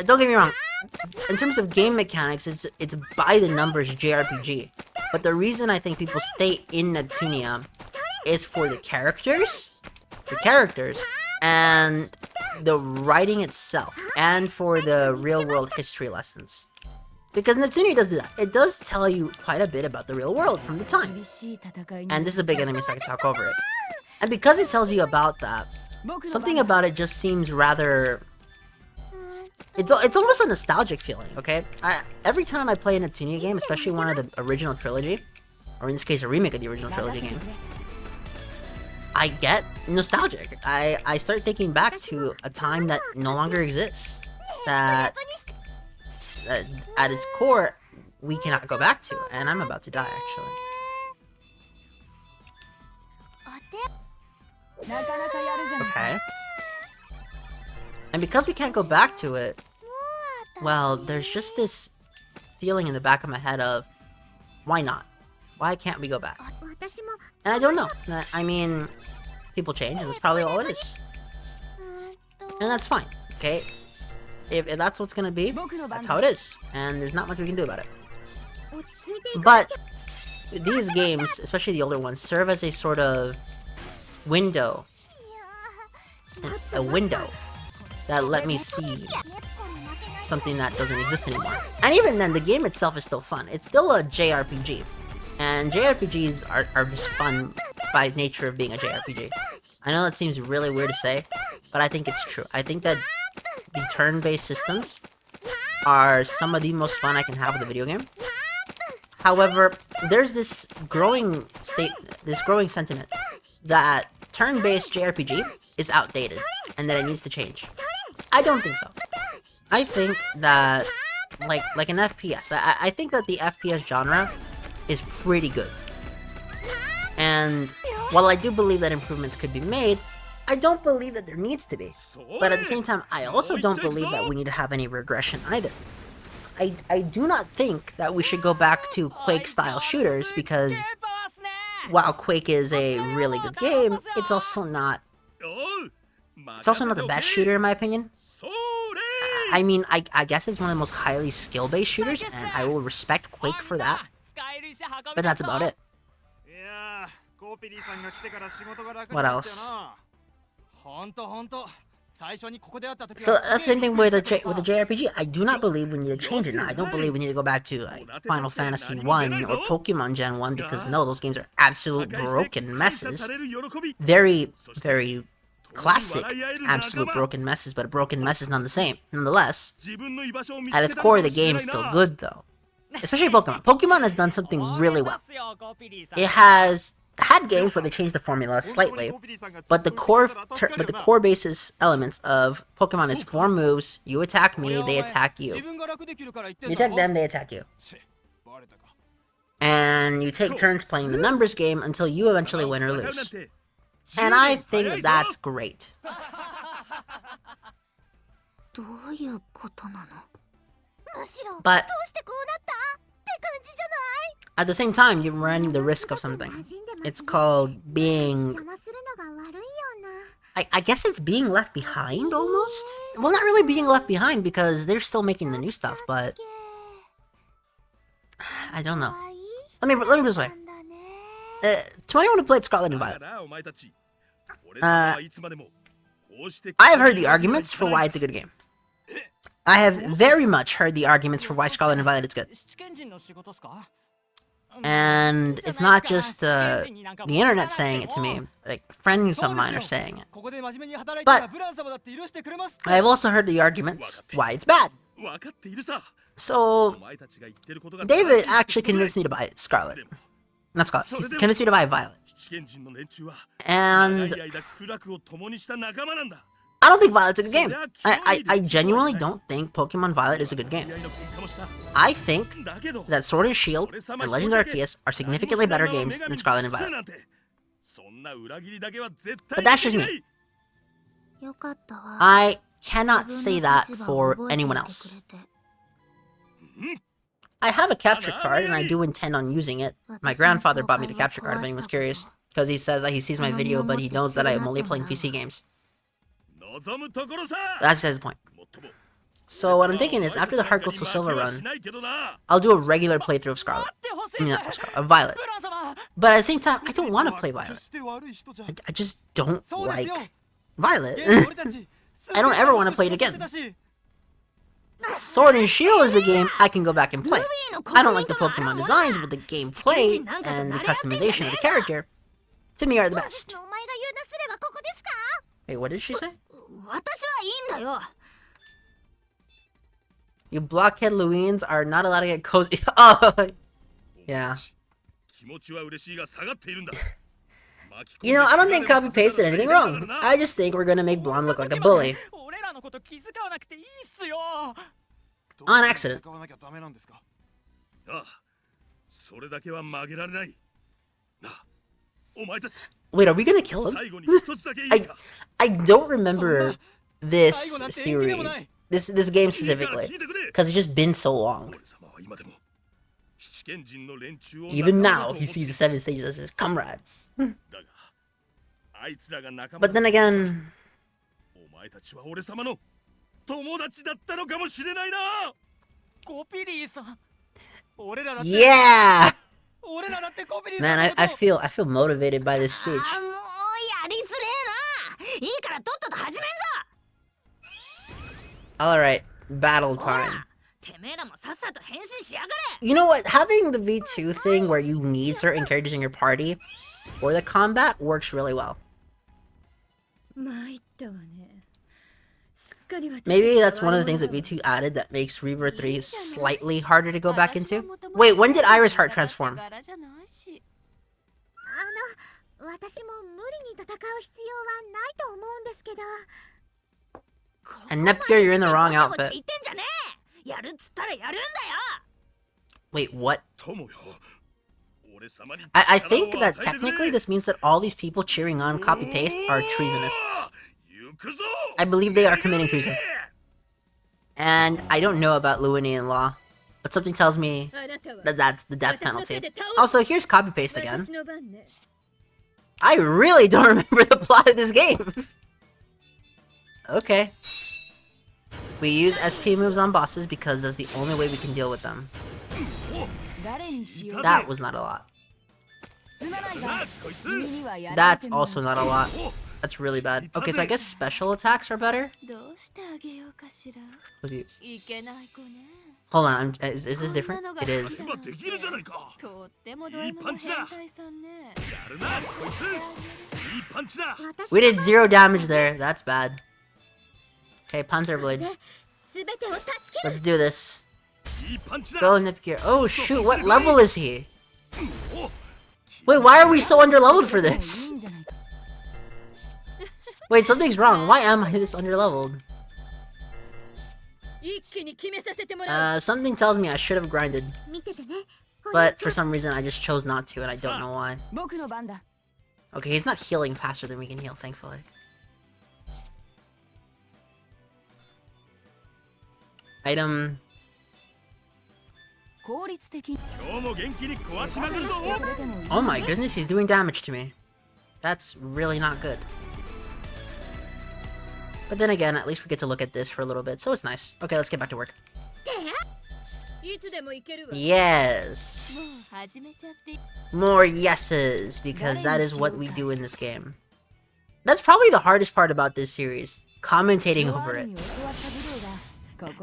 don't get me wrong. In terms of game mechanics, it's by the numbers JRPG. But the reason I think people stay in Neptunia is for the characters, and the writing itself, and for the real-world history lessons. Because Neptunia does that. It does tell you quite a bit about the real world from the time. And this is a big enemy, so I can talk over it. And because it tells you about that, something about it just seems rather... It's almost a nostalgic feeling, okay? Every time I play a Neptunia game, especially one of the original trilogy, or in this case a remake of the original trilogy game, I get nostalgic. I start thinking back to a time that no longer exists, that at its core, we cannot go back to, and I'm about to die, actually. Okay. And because we can't go back to it, well, there's just this feeling in the back of my head of, why not? Why can't we go back? And I don't know. I mean, people change, and that's probably all it is. And that's fine, okay? If that's what's gonna be, that's how it is. And there's not much we can do about it. But these games, especially the older ones, serve as a sort of window. A window that let me see something that doesn't exist anymore. And even then, the game itself is still fun. It's still a JRPG. And JRPGs are just fun by nature of being a JRPG. I know that seems really weird to say, but I think it's true. I think that the turn-based systems are some of the most fun I can have with a video game. However, there's this growing sentiment that turn-based JRPG is outdated and that it needs to change. I don't think so. I think that, like an FPS, I think that the FPS genre is pretty good. And while I do believe that improvements could be made, I don't believe that there needs to be. But at the same time, I also don't believe that we need to have any regression either. I do not think that we should go back to Quake-style shooters because while Quake is a really good game, it's also not the best shooter in my opinion. I mean, I guess it's one of the most highly skill-based shooters, and I will respect Quake for that. But that's about it. What else? So that's the same thing with the JRPG. I do not believe we need to change it now. I don't believe we need to go back to like Final Fantasy 1 or Pokemon Gen 1 because no, those games are absolute broken messes. Very, very classic absolute broken messes, but broken messes nonetheless. At its core, the game is still good though. Especially Pokemon. Pokemon has done something really well. It has had games where they changed the formula slightly, but the core basis elements of Pokemon is 4 moves, you attack me, they attack you. You attack them, they attack you. And you take turns playing the numbers game until you eventually win or lose. And I think that's great. But at the same time, you're running the risk of something. It's called being... I guess it's being left behind, almost? Well, not really being left behind, because they're still making the new stuff, but... I don't know. Let me put it this way. To anyone who played Scarlet and Violet, I have heard the arguments for why it's a good game. I have very much heard the arguments for why Scarlet and Violet is good. And it's not just the internet saying it to me, like friends of mine are saying it. But I've also heard the arguments why it's bad. So David actually convinced me to buy Scarlet. Not Scarlet, he convinced me to buy Violet. And I don't think Violet's a good game. I genuinely don't think Pokemon Violet is a good game. I think that Sword and Shield and Legends Arceus are significantly better games than Scarlet and Violet. But that's just me. I cannot say that for anyone else. I have a capture card and I do intend on using it. My grandfather bought me the capture card if anyone's curious. Because he says that he sees my video but he knows that I am only playing PC games. That's the point. So what I'm thinking is, after the Heart Gold Soul Silver run, I'll do a regular playthrough of Scarlet. I mean, not of Scarlet, of Violet. But at the same time, I don't want to play Violet. I just don't like Violet. I don't ever want to play it again. Sword and Shield is a game I can go back and play. I don't like the Pokemon designs, but the gameplay and the customization of the character, to me, are the best. Wait, what did she say? You blockhead Luines are not allowed to get cozy. Oh, yeah. You know, I don't think Copypaste did anything wrong. I just think we're gonna make Blanc look like a bully. On accident. Wait, are we gonna kill him? I don't remember this series, this game specifically, because it's just been so long. Even now, he sees the 7 stages as his comrades. But then again... Yeah! Man, I feel motivated by this speech. Alright, battle time. You know what? Having the V2 thing where you need certain characters in your party for the combat works really well. Maybe that's one of the things that V2 added that makes Rebirth 3 slightly harder to go back into. Wait, when did Iris Heart transform? And Nepgear, you're in the wrong outfit. Wait, what? I think that technically this means that all these people cheering on Copy-Paste are treasonists. I believe they are committing treason. And I don't know about Luinian law, but something tells me that that's the death penalty. Also, here's Copy-Paste again. I really don't remember the plot of this game. Okay. We use SP moves on bosses because that's the only way we can deal with them. That was not a lot. That's also not a lot. That's really bad. Okay, so I guess special attacks are better? Hold on, is this different? It is. We did 0 damage there. That's bad. Okay, Panzer Blade. Let's do this. Go Nepgear. Oh shoot, what level is he? Wait, why are we so underleveled for this? Wait, something's wrong. Why am I this underleveled? Something tells me I should have grinded. But for some reason I just chose not to and I don't know why. Okay, he's not healing faster than we can heal, thankfully. Item... Oh my goodness, he's doing damage to me. That's really not good. But then again, at least we get to look at this for a little bit, so it's nice. Okay, let's get back to work. Yes! More yeses, because that is what we do in this game. That's probably the hardest part about this series, commentating over it.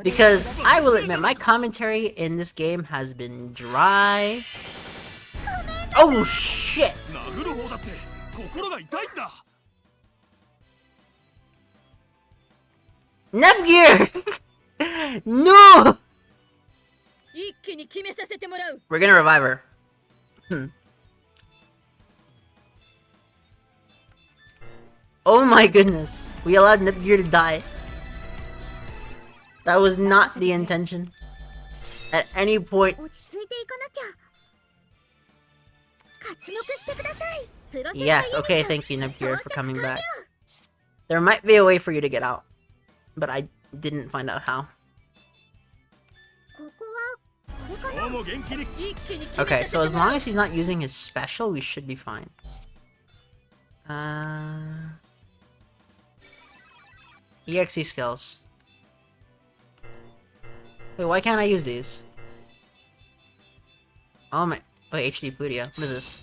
Because, I will admit, my commentary in this game has been dry. Oh shit! Nepgear! No! We're gonna revive her. Oh my goodness. We allowed Nepgear to die. That was not the intention. At any point. Yes, okay, thank you, Nepgear, for coming back. There might be a way for you to get out, but I didn't find out how. Okay, so as long as he's not using his special, we should be fine. EXE skills. Wait, why can't I use these? Oh my... Wait, HD Plutia. What is this?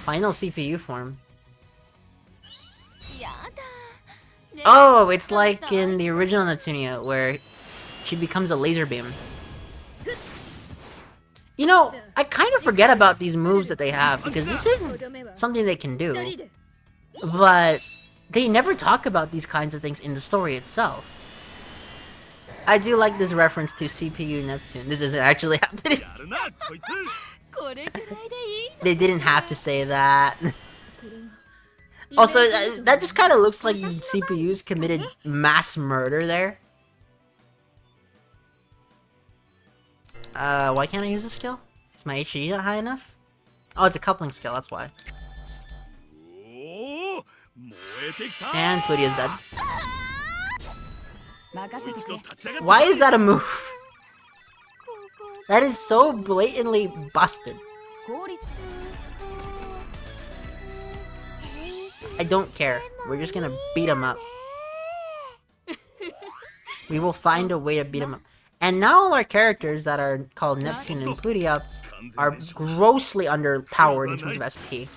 Final CPU form. Oh, it's like in the original Neptunia, where she becomes a laser beam. You know, I kind of forget about these moves that they have, because this isn't something they can do. But they never talk about these kinds of things in the story itself. I do like this reference to CPU Neptune. This isn't actually happening. They didn't have to say that. Also, that just kind of looks like CPUs committed mass murder there. Why can't I use this skill? Is my HD not high enough? Oh, it's a coupling skill, that's why. And Plutia's dead. Why is that a move? That is so blatantly busted. I don't care. We're just gonna beat him up. We will find a way to beat him up. And now all our characters that are called Neptune and Plutia are grossly underpowered in terms of SP.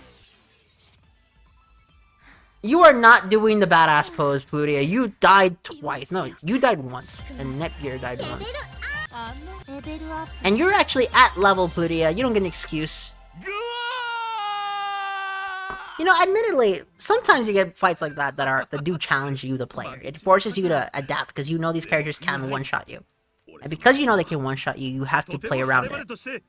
You are not doing the badass pose, Plutia. You died twice. No, you died once. And Nepgear died once. And you're actually at level, Plutia. You don't get an excuse. You know, admittedly, sometimes you get fights like that that do challenge you, the player. It forces you to adapt, because you know these characters can one-shot you. And because you know they can one-shot you, you have to play around it.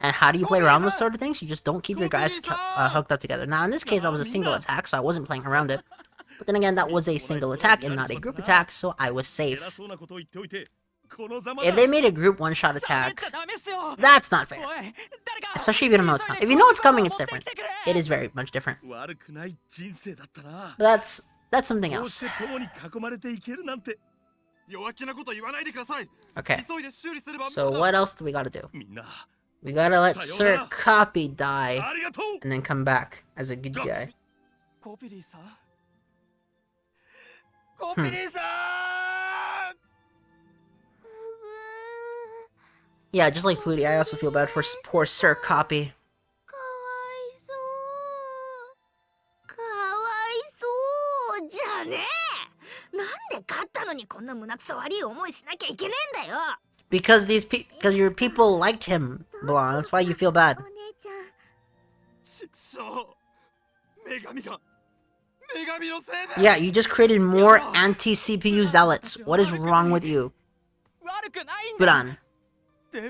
And how do you play around those sort of things? You just don't keep your guys hooked up together. Now, in this case, that was a single attack, so I wasn't playing around it. But then again, that was a single attack and not a group attack, so I was safe. If they made a group one-shot attack, that's not fair. Especially if you don't know it's coming. If you know it's coming, it's different. It is very much different. But that's something else. Okay. So what else do we gotta do? We gotta let Sir Copy die, and then come back as a good guy. Yeah, just like Flutie, I also feel bad for poor Sir Copy. Because your people liked him, Blanc. That's why you feel bad. Yeah, you just created more anti-CPU zealots. What is wrong with you? Blanc. They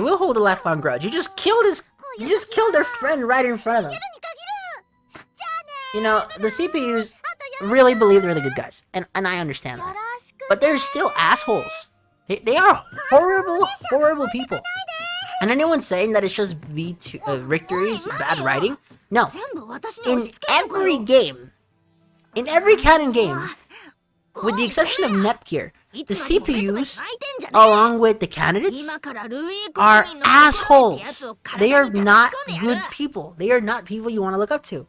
will hold a lifelong grudge. You just killed their friend right in front of them. You know, the CPUs really believe they're the good guys, and I understand that. But they're still assholes. They are horrible, horrible people. And anyone saying that it's just victories, bad writing? No. In every game, in every canon game, with the exception of Nepgear, the CPUs, along with the candidates, are assholes. They are not good people. They are not people you want to look up to.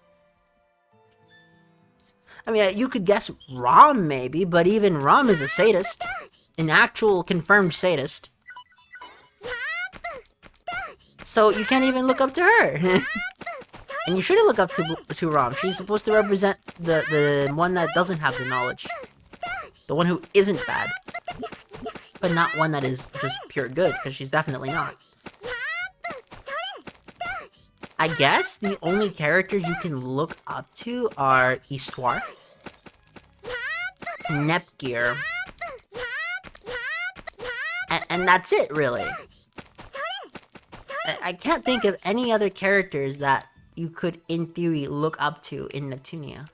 I mean, you could guess Rom, maybe, but even Rom is a sadist. An actual confirmed sadist. So you can't even look up to her. And you shouldn't look up to Rom. She's supposed to represent the one that doesn't have the knowledge. The one who isn't bad. But not one that is just pure good, because she's definitely not. I guess the only characters you can look up to are Histoire, Nepgear, and that's it, really. I can't think of any other characters that you could, in theory, look up to in Neptunia.